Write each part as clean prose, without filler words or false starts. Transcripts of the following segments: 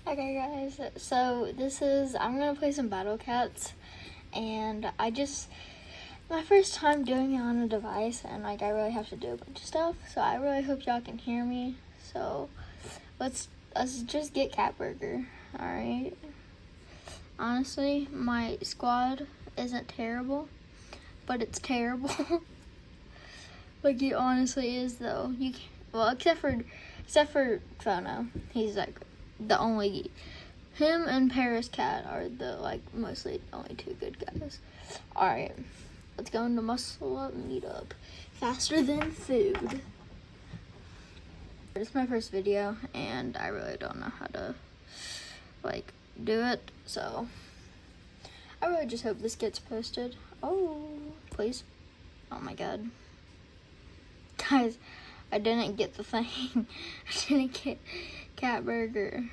Okay guys, so I'm gonna play some Battle Cats, and my first time doing it on a device, and I really have to do a bunch of stuff, so I really hope y'all can hear me. So let's just get Cat Burger, alright? Honestly, my squad isn't terrible, but it's terrible. Like, it honestly is though. Except for Phono. He's like the only, him and Paris Cat are mostly only two good guys. Alright, let's go into Muscle Up Meetup. Faster than food. This is my first video, and I really don't know how to, do it, so I really just hope this gets posted. Oh, please. Oh my god. Guys, I didn't get the thing. I didn't get Cat Burger.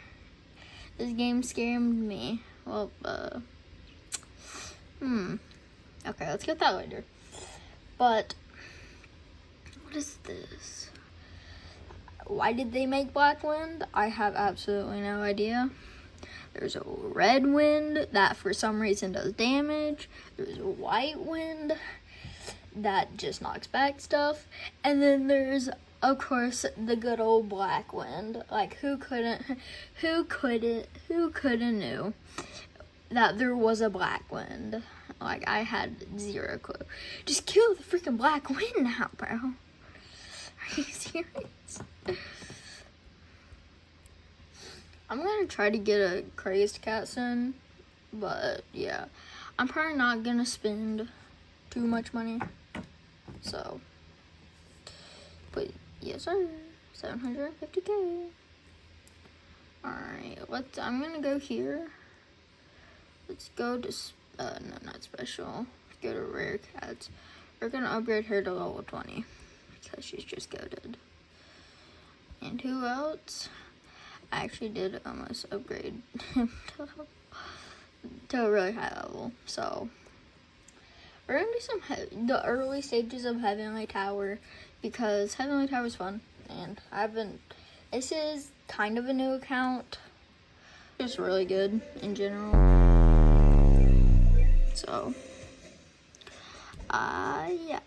This game scammed me. Well, okay, let's get that later. But what is this? Why did they make Black Wind? I have absolutely no idea. There's a Red Wind that for some reason does damage. There's a White Wind that just knocks back stuff. And then there's, of course, the good old Black Wind. Like, who couldn't knew that there was a Black Wind? Like, I had zero clue. Just kill the freaking Black Wind now, bro. Are you serious? I'm gonna try to get a Crazed Cat soon, but yeah, I'm probably not gonna spend too much money. So, but yes sir, 750k. Alright, I'm gonna go here. Let's go to, no, not special. Let's go to Rare Cats. We're gonna upgrade her to level 20, because she's just goated. And who else? I actually did almost upgrade him to a really high level. So we're gonna do the early stages of Heavenly Tower, because Heavenly Tower is fun, and this is kind of a new account, just really good in general. So yeah,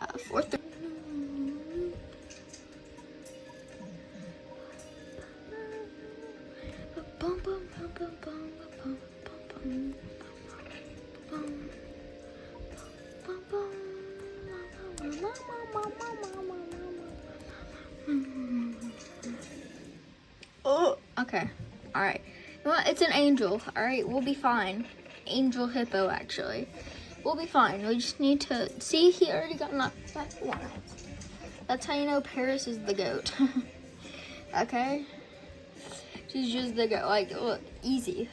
oh, okay. Alright. You know what? It's an angel. Alright, we'll be fine. Angel hippo, actually. We'll be fine. We just need to see, he already got knocked back once. That's how you know Paris is the goat. Okay? She's just the goat. Like, look, easy.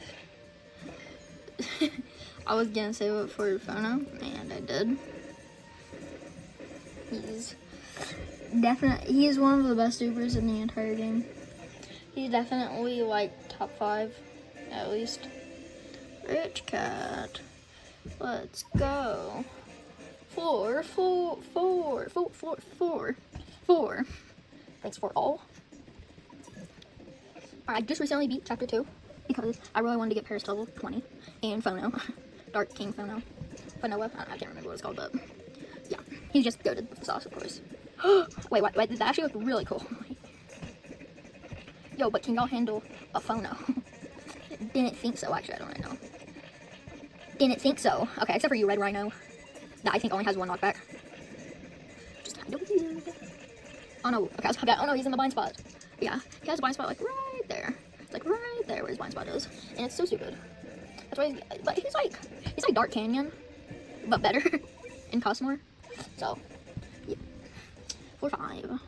I was gonna save it for Phono, and I did. He is one of the best supers in the entire game. He's definitely like top 5, at least. Rich Cat. Let's go. 4. Thanks for all. I just recently beat chapter 2 because I really wanted to get Paris to level 20 and Phono. Dark King Phono. Phonoa. I can't remember what it's called, but yeah. He's just goated with the sauce, of course. Wait, that actually looked really cool. Yo, but can y'all handle a Phono? Didn't think so, actually. I don't really know. Didn't think so. Okay, except for you, Red Rhino. That I think only has 1 knockback. Just kind of weird. Oh no, okay, I was oh no, he's in the blind spot. Yeah, he has a blind spot like right there. It's like right there where his blind spot is. And it's so stupid. That's why he's like Dark Canyon, but better and costs more. So, yeah. 4-5.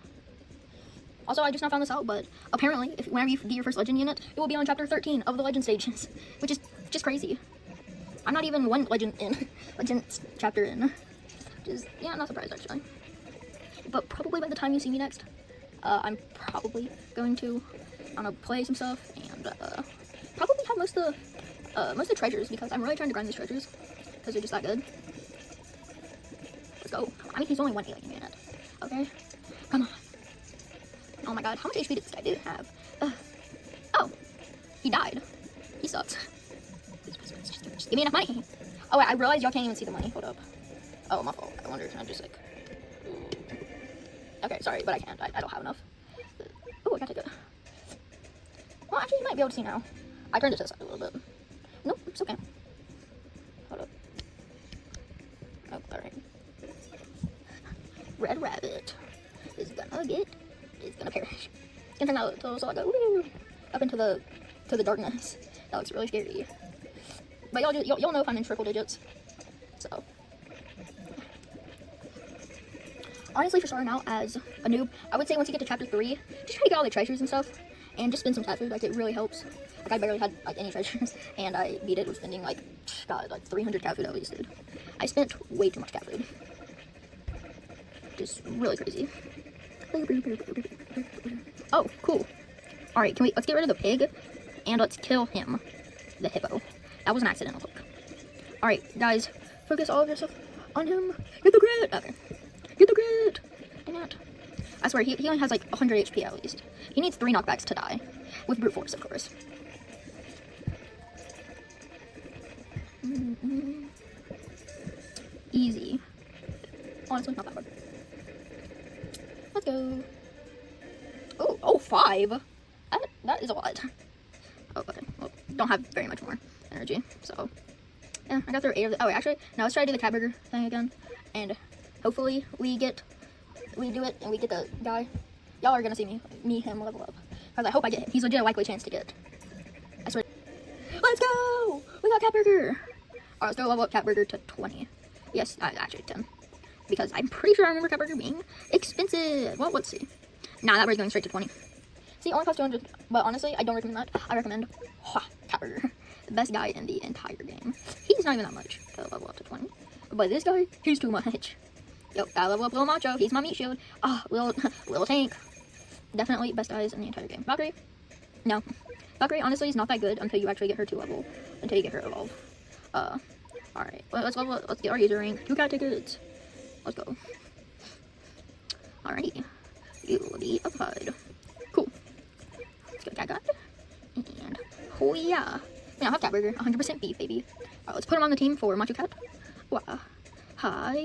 Also, I just now found this out, but apparently, whenever you get your first legend unit, it will be on chapter 13 of the legend stages, which is just crazy. I'm not even one legend chapter in, which is, yeah, not surprised actually. But probably by the time you see me next, I'm probably going to, play some stuff, and probably have most of the treasures, because I'm really trying to grind these treasures, because they're just that good. Let's go. I mean, he's only 1 alien unit. Okay? Come on. Oh my god, how much HP did this guy have? Oh, he died. he sucks. Just give me enough money. Oh wait, I realized y'all can't even see the money. Hold up. Oh, my fault. I wonder, can I just like... Okay, sorry, but I can't. I don't have enough. Oh, I gotta take it. Well, actually, you might be able to see now. I turned it to the side a little bit. Nope, it's okay. Hold up. Oh, alright. Red Rabbit is gonna perish. It's gonna turn out so I go woo, up into the darkness. That looks really scary. But y'all know if I'm in triple digits. So honestly, for starting out as a noob, I would say once you get to chapter 3, just try to get all the treasures and stuff, and just spend some cat food. Like, it really helps. Like, I barely had like any treasures, and I beat it with spending like 300 cat food I wasted. I spent way too much cat food. Just really crazy. Oh, cool. All right, let's get rid of the pig, and let's kill him, the hippo. That was an accidental click. All right, guys, focus all of your stuff on him. Get the grit. Okay. Get the grit! Dang it. I swear, he only has like 100 HP at least. He needs 3 knockbacks to die. With brute force, of course. Easy. Honestly, not that hard. Let's go. Oh, 5? That is a lot. Oh, okay. Well, don't have very much more energy, so... Yeah, I got through 8 of the... Oh, wait, actually, now let's try to do the cat burger thing again. And... hopefully we do it and we get the guy. Y'all are gonna see him level up. Because I hope I get him. He's legit a likely chance to get. I swear. Let's go! We got Cat Burger! Alright, let's go level up Cat Burger to 20. Yes, actually 10. Because I'm pretty sure I remember Cat Burger being expensive. Well, let's see. Nah, that was going straight to 20. See, only costs 200. But honestly, I don't recommend that. I recommend Cat Burger. The best guy in the entire game. He's not even that much to level up to 20. But this guy, he's too much. Yo, gotta level up Lil Macho. He's my meat shield. Ah, Lil Tank. Definitely best guys in the entire game. Valkyrie? No. Valkyrie, honestly, is not that good until you actually get her to level. Until you get her evolve. Alright. Let's level up. Let's get our user rank. 2 cat tickets. Let's go. Alrighty. You will be applied. Cool. Let's go cat guy. And, oh yeah. Now, have Cat Burger. 100% beef, baby. Alright, let's put him on the team for Macho Cat. Wow. Hi.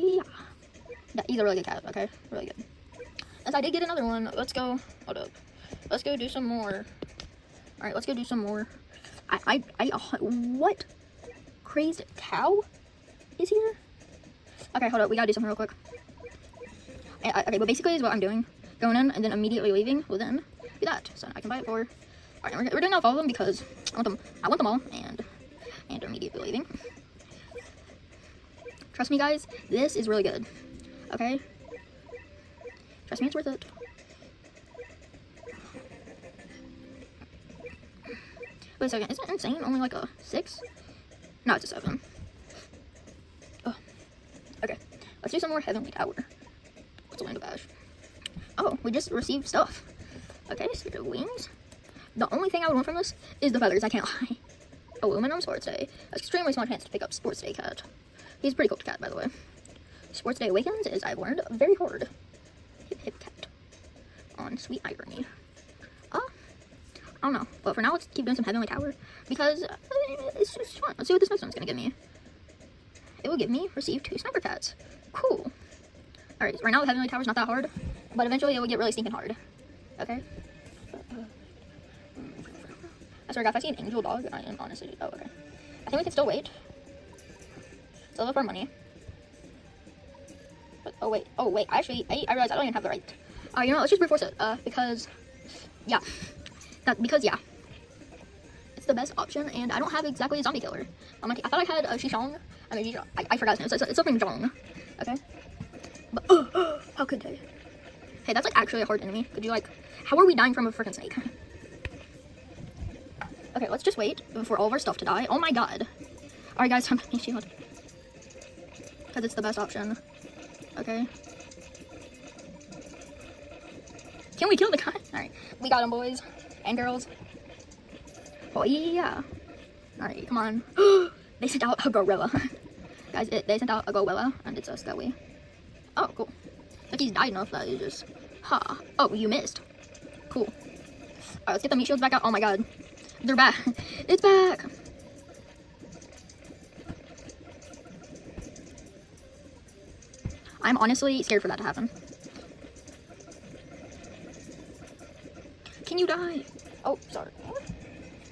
He's a really good cat, okay? Really good. As I did get another one, let's go. Hold up. Let's go do some more. Alright, let's go do some more. What? Crazed cow is here? Okay, hold up. We gotta do something real quick. Okay, but basically is what I'm doing. Going in and then immediately leaving will then do that. So I can buy it for... Alright, we're doing off all of them because I want them all and immediately leaving. Trust me, guys, this is really good. Okay? Trust me, it's worth it. Wait a second, isn't it insane? Only like a 6? No, it's a 7. Oh. Okay, let's do some more Heavenly Tower. What's a Land of Ash? Oh, we just received stuff. Okay, Spirit of Wings. The only thing I would want from this is the feathers, I can't lie. Aluminum Sports Day. Extremely small chance to pick up Sports Day Cat. He's a pretty cool cat, by the way. Sports Day Awakens is, I've learned, very hard. Hip hip cat. On Sweet Irony. I don't know. But for now, let's keep doing some Heavenly Tower. Because it's just fun. Let's see what this next one's gonna give me. It will give me receive 2 Sniper Cats. Cool. Alright, right now the Heavenly Tower's not that hard. But eventually it will get really stinking hard. Okay? I swear, guys, if I see an angel dog, I am honestly... Oh, okay. I think we can still wait. Still look for money. But, oh wait, I realized I don't even have the right. You know what, let's just brute force it, because, yeah. Yeah. It's the best option, and I don't have exactly a zombie killer. I thought I had Shishong. I forgot his name, so it's something Zhong. Okay? But, how could they? Hey, that's like actually a hard enemy. Could you like, how are we dying from a freaking snake? Okay, let's just wait for all of our stuff to die. Oh my god. Alright guys, I'm getting shield. Because it's the best option. Okay. Can we kill the guy? Alright, we got him, boys and girls. Oh yeah. Alright, come on. They sent out a gorilla. Guys, they sent out a gorilla, and it's a skelly. Oh, cool. Like he's died enough that he just... Oh, you missed. Cool. Alright, let's get the meat shields back out. Oh my god. They're back. It's back. I'm honestly scared for that to happen. Can you die? Oh, sorry.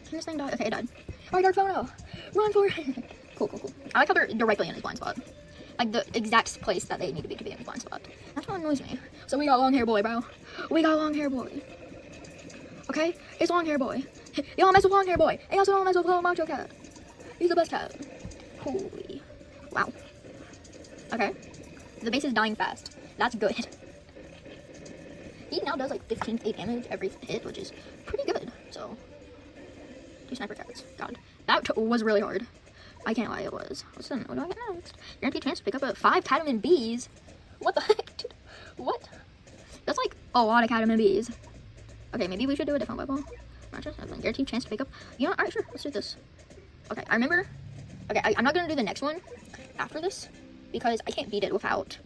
Can this thing die? Okay, it died. Alright, Dark Phono. Run for it. Cool, cool, cool. I like how they're directly in his blind spot. Like the exact place that they need to be in his blind spot. That's what annoys me. So we got long hair boy, bro. We got long hair boy. Okay? It's long hair boy. You don't mess with long hair boy. And you also don't mess with little macho cat. He's the best cat. Holy. Wow. Okay. The base is dying fast. That's good. He now does like 15 damage every hit, which is pretty good. So, 2 sniper cats. God, that was really hard. I can't lie, it was. What do I get next? Guaranteed chance to pick up 5 Cadman bees. What the heck, dude? What? That's like a lot of Cadman bees. Okay, maybe we should do a different level. Guaranteed chance to pick up. You know, alright, sure. Let's do this. Okay, I remember. Okay, I'm not gonna do the next one after this because I can't beat it without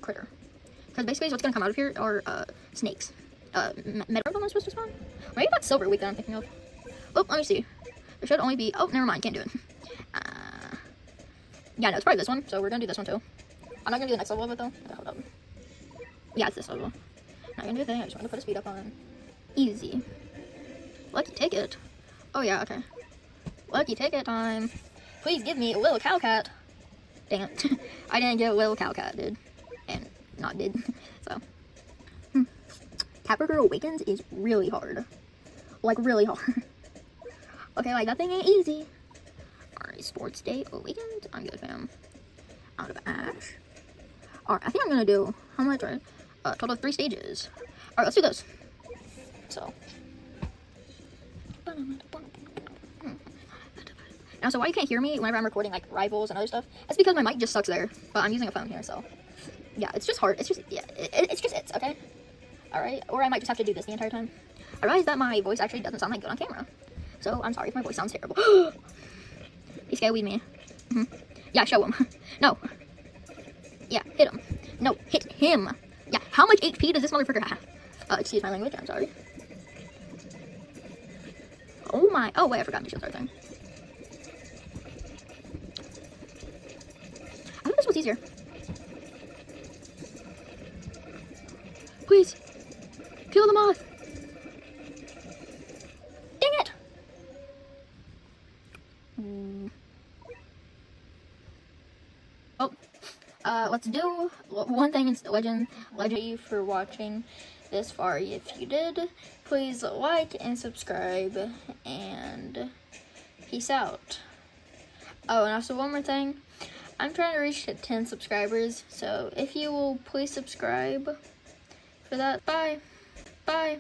critter. Because basically what's going to come out of here are snakes. Metal am I supposed to spawn? Maybe that's Silver Week that I'm thinking of. Oh, let me see. There should only be... Oh, never mind. Can't do it. Yeah, no, it's probably this one. So we're going to do this one too. I'm not going to do the next level of it though. Okay, hold up. Yeah, it's this level. Not going to do a thing. I just want to put a speed up on. Easy. Lucky ticket. Oh yeah, okay. Lucky ticket time. Please give me a little cow cat. Dang it. I didn't get a little cow cat, dude. And not did. So. Tapper Girl Awakens is really hard. Like, really hard. Okay, like, that thing ain't easy. Alright, Sports Day Awakens. I'm good, fam. Out of Ash. Alright, I think I'm gonna do, how much, right? Total of 3 stages. Alright, let's do this. So. Now, so why you can't hear me whenever I'm recording, like, Rivals and other stuff, that's because my mic just sucks there. But I'm using a phone here, so. Yeah, it's just hard. It's just, yeah, it's, okay? Alright, or I might just have to do this the entire time. I realize that my voice actually doesn't sound like good on camera. So, I'm sorry if my voice sounds terrible. He scared me. Yeah, show him. No. Yeah, hit him. No, hit him. Yeah, how much HP does this motherfucker have? Excuse my language, I'm sorry. Oh my, oh wait, I forgot my shield thing. I thought this was easier. Please. Kill the moth. Dang it. Oh. Let's do one thing in Legend. Legend you for watching this far. If you did, please like and subscribe. And peace out. Oh, and also one more thing. I'm trying to reach 10 subscribers. So if you will please subscribe for that. Bye. Bye.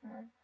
Mm.